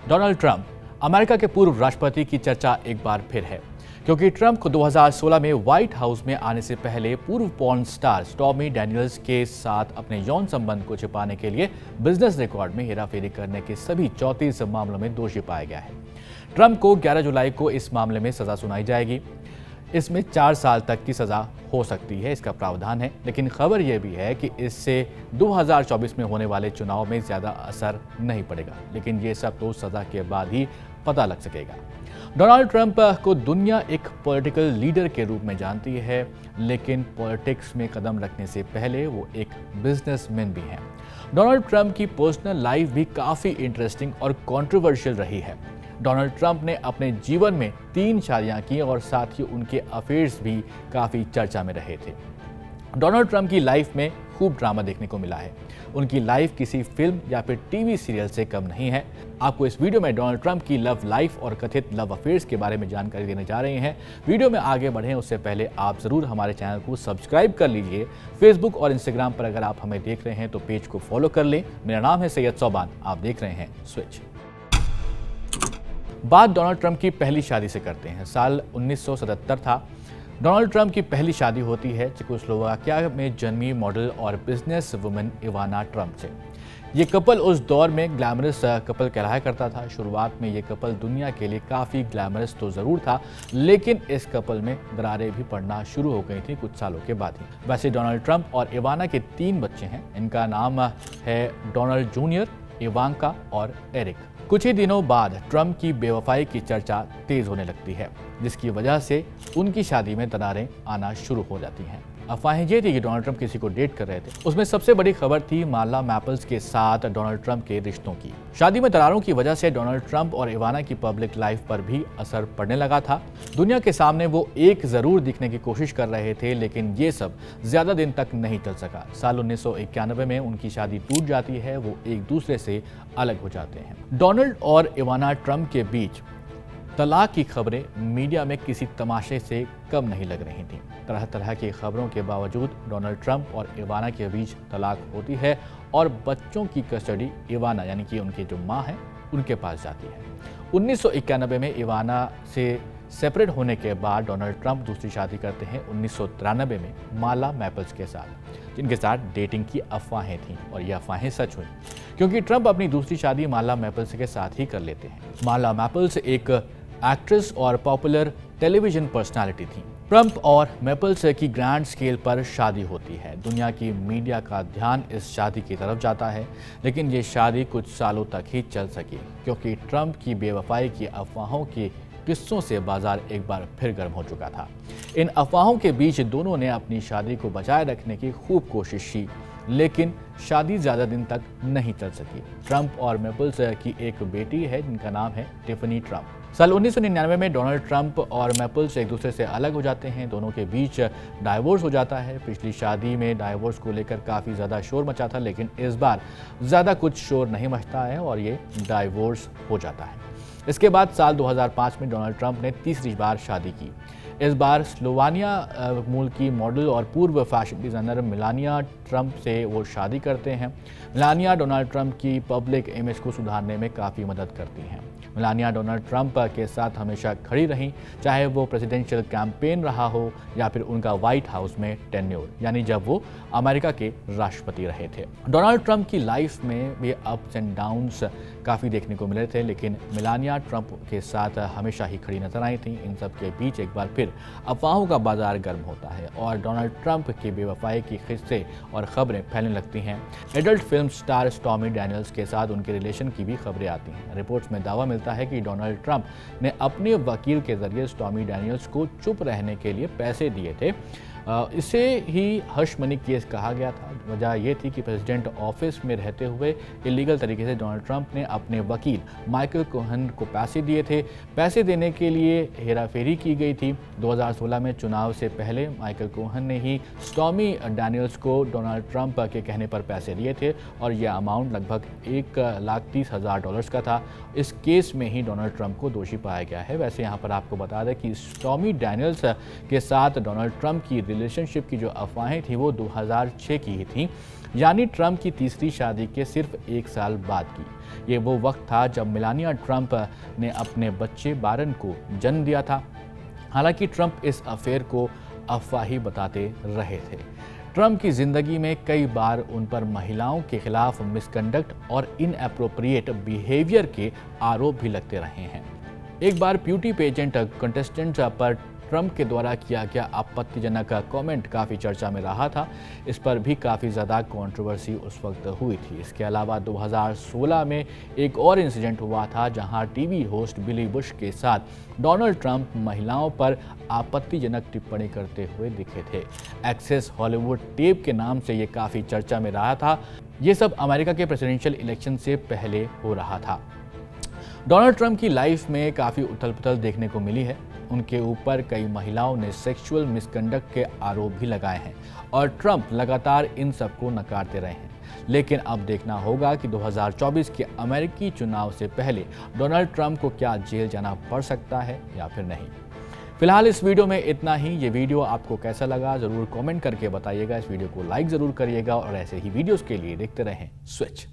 Donald Trump America के पूर्व राष्ट्रपति की चर्चा एक बार फिर है, क्योंकि ट्रंप को 2016 में व्हाइट हाउस में आने से पहले पूर्व पॉर्न स्टार स्टॉर्मी डैनियल्स के साथ अपने यौन संबंध को छिपाने के लिए बिजनेस रिकॉर्ड में हेराफेरी करने के सभी 34 मामलों में दोषी पाया गया है। ट्रंप को 11 जुलाई को इस मामले में सजा सुनाई जाएगी। इसमें 4 साल तक की सजा हो सकती है, इसका प्रावधान है। लेकिन खबर यह भी है कि इससे 2024 में होने वाले चुनाव में ज्यादा असर नहीं पड़ेगा, लेकिन ये सब तो सजा के बाद ही पता लग सकेगा। डोनाल्ड ट्रंप को दुनिया एक पॉलिटिकल लीडर के रूप में जानती है, लेकिन पॉलिटिक्स में कदम रखने से पहले वो एक बिजनेसमैन भी हैं। डोनाल्ड ट्रंप की पर्सनल लाइफ भी काफ़ी इंटरेस्टिंग और कंट्रोवर्शियल रही है। डोनाल्ड ट्रंप ने अपने जीवन में 3 शादियां की और साथ ही उनके अफेयर्स भी काफ़ी चर्चा में रहे थे। डोनाल्ड ट्रंप की लाइफ में खूब ड्रामा देखने को मिला है। उनकी लाइफ किसी फिल्म या फिर टीवी सीरियल से कम नहीं है। आपको इस वीडियो में डोनाल्ड ट्रंप की लव लाइफ और कथित लव अफेयर्स के बारे में जानकारी देने जा रहे हैं। वीडियो में आगे बढ़ें उससे पहले आप ज़रूर हमारे चैनल को सब्सक्राइब कर लीजिए। फेसबुक और इंस्टाग्राम पर अगर आप हमें देख रहे हैं तो पेज को फॉलो कर लें। मेरा नाम है सैयद सोबान, आप देख रहे हैं स्विच। बात डोनाल्ड ट्रंप की पहली शादी से करते हैं। साल 1977 था। डोनाल्ड ट्रंप की पहली शादी होती है चेकोस्लोवाकिया में जन्मी मॉडल और बिजनेस वुमन इवाना ट्रंप से। ये कपल उस दौर में ग्लैमरस कपल कहलाया करता था। शुरुआत में ये कपल दुनिया के लिए काफ़ी ग्लैमरस तो ज़रूर था, लेकिन इस कपल में दरारें भी पड़ना शुरू हो गई थी कुछ सालों के बाद ही। वैसे डोनाल्ड ट्रंप और इवाना के 3 बच्चे हैं। इनका नाम है डोनाल्ड जूनियर, इवांका और एरिक। कुछ ही दिनों बाद ट्रंप की बेवफाई की चर्चा तेज होने लगती है, जिसकी वजह से उनकी शादी में दरारें आना शुरू हो जाती हैं। अफवाहें ये थी कि डोनाल्ड ट्रंप किसी को डेट कर रहे थे। उसमें सबसे बड़ी खबर थी मार्ला मैपल्स के साथ डोनाल्ड ट्रंप के रिश्तों की। शादी में दरारों की वजह से डोनाल्ड ट्रंप और इवाना की पब्लिक लाइफ पर भी असर पड़ने लगा था। दुनिया के सामने वो एक जरूर दिखने की कोशिश कर रहे थे, लेकिन ये सब ज्यादा दिन तक नहीं चल सका। साल 1991 में उनकी शादी टूट जाती है। वो एक दूसरे से अलग हो जाते हैं। डोनाल्ड और इवाना ट्रंप के बीच तलाक की खबरें मीडिया में किसी तमाशे से कम नहीं लग रही थीं। तरह तरह की खबरों के बावजूद डोनाल्ड ट्रंप और इवाना के बीच तलाक होती है और बच्चों की कस्टडी इवाना यानी कि उनकी जो माँ है उनके पास जाती है। 1991 में इवाना से सेपरेट होने के बाद डोनाल्ड ट्रंप दूसरी शादी करते हैं 1993 में मार्ला मैपल्स के साथ, जिनके साथ डेटिंग की अफवाहें थीं और ये अफवाहें सच हुई, क्योंकि ट्रंप अपनी दूसरी शादी मार्ला मैपल्स के साथ ही कर लेते हैं। मार्ला मैपल्स एक एक्ट्रेस और पॉपुलर टेलीविजन पर्सनालिटी थी। ट्रंप और मैपल्स की ग्रैंड स्केल पर शादी होती है। दुनिया की मीडिया का ध्यान इस शादी की तरफ जाता है, लेकिन ये शादी कुछ सालों तक ही चल सकी, क्योंकि ट्रंप की बेवफाई की अफवाहों के किस्सों से बाजार एक बार फिर गर्म हो चुका था। इन अफवाहों के बीच दोनों ने अपनी शादी को बचाए रखने की खूब कोशिश की, लेकिन शादी ज़्यादा दिन तक नहीं चल सकी। ट्रंप और मैपल्स की एक बेटी है जिनका नाम है टिफनी ट्रंप। साल 1999 में डोनाल्ड ट्रंप और मैपल्स एक दूसरे से अलग हो जाते हैं। दोनों के बीच डाइवोर्स हो जाता है। पिछली शादी में डाइवोर्स को लेकर काफ़ी ज़्यादा शोर मचा था, लेकिन इस बार ज़्यादा कुछ शोर नहीं मचता है और ये डाइवोर्स हो जाता है। इसके बाद साल 2005 में डोनाल्ड ट्रंप ने तीसरी बार शादी की। इस बार स्लोवानिया मूल की मॉडल और पूर्व फैशन डिज़ाइनर मेलानिया ट्रंप से वो शादी करते हैं। मेलानिया डोनाल्ड ट्रंप की पब्लिक इमेज को सुधारने में काफ़ी मदद करती हैं। मेलानिया डोनाल्ड ट्रंप के साथ हमेशा खड़ी रहीं, चाहे वो प्रेसिडेंशियल कैंपेन रहा हो या फिर उनका व्हाइट हाउस में टेन्योर, यानी जब वो अमेरिका के राष्ट्रपति रहे थे। डोनाल्ड ट्रंप की लाइफ में भी अप्स एंड डाउन्स काफ़ी देखने को मिले थे, लेकिन मेलानिया ट्रंप के साथ हमेशा ही खड़ी नजर आई थी। इन सब के बीच एक बार फिर अफवाहों का बाजार गर्म होता है और डोनाल्ड ट्रंप की बेवफाई की किस्से और खबरें फैलने लगती हैं। Adult film star stormy Daniels के साथ उनके रिलेशन की भी खबरें आती हैं। रिपोर्ट्स में दावा मिलता है कि डोनाल्ड ट्रंप ने अपने वकील के जरिए स्टॉर्मी डैनियल्स को चुप रहने के लिए पैसे दिए थे। इसे ही हश मनी केस कहा गया था। वजह यह थी कि प्रेसिडेंट ऑफिस में रहते हुए इलीगल तरीके से डोनाल्ड ट्रंप ने अपने वकील माइकल कोहन को पैसे दिए थे। पैसे देने के लिए हेराफेरी की गई थी। 2016 में चुनाव से पहले माइकल कोहन ने ही स्टॉर्मी डैनियल्स को डोनाल्ड ट्रंप के कहने पर पैसे दिए थे और यह अमाउंट लगभग $1,30,000 का था। इस केस में ही डोनाल्ड ट्रंप को दोषी पाया गया है। वैसे यहाँ पर आपको बता दें कि स्टॉर्मी डैनियल्स के साथ डोनाल्ड ट्रंप की रिलेशनशिप की जो अफवाहें थी वो 2006 की ही थी। यानी ट्रंप की तीसरी शादी के सिर्फ 1 साल बाद की। ये वो वक्त था जब मेलानिया ट्रंप ने अपने बच्चे बारन को जन्म दिया था। हालांकि ट्रंप इस अफेयर को अफवाही बताते रहे थे। ट्रंप की जिंदगी में कई बार उन पर महिलाओं के खिलाफ मिसकंडक्ट और इनएप्रोप्रिएट बिहेवियर के आरोप भी लगते रहे हैं। एक बार ब्यूटी पेजेंट कंटेस्टेंट पर ट्रंप के द्वारा किया गया आपत्तिजनक कमेंट काफ़ी चर्चा में रहा था। इस पर भी काफ़ी ज़्यादा कंट्रोवर्सी उस वक्त हुई थी। इसके अलावा 2016 में एक और इंसिडेंट हुआ था जहां टीवी होस्ट बिली बुश के साथ डोनाल्ड ट्रंप महिलाओं पर आपत्तिजनक टिप्पणी करते हुए दिखे थे। एक्सेस हॉलीवुड टेप के नाम से ये काफ़ी चर्चा में रहा था। ये सब अमेरिका के प्रेसिडेंशियल इलेक्शन से पहले हो रहा था। डोनाल्ड ट्रंप की लाइफ में काफ़ी उथल पुथल देखने को मिली है। उनके ऊपर कई महिलाओं ने सेक्सुअल मिसकंडक्ट के आरोप भी लगाए हैं और ट्रंप लगातार इन सबको नकारते रहे हैं। लेकिन अब देखना होगा कि 2024 के अमेरिकी चुनाव से पहले डोनाल्ड ट्रंप को क्या जेल जाना पड़ सकता है या फिर नहीं। फिलहाल इस वीडियो में इतना ही। ये वीडियो आपको कैसा लगा ज़रूर कमेंट करके बताइएगा। इस वीडियो को लाइक ज़रूर करिएगा और ऐसे ही वीडियोज़ के लिए देखते रहें स्विच।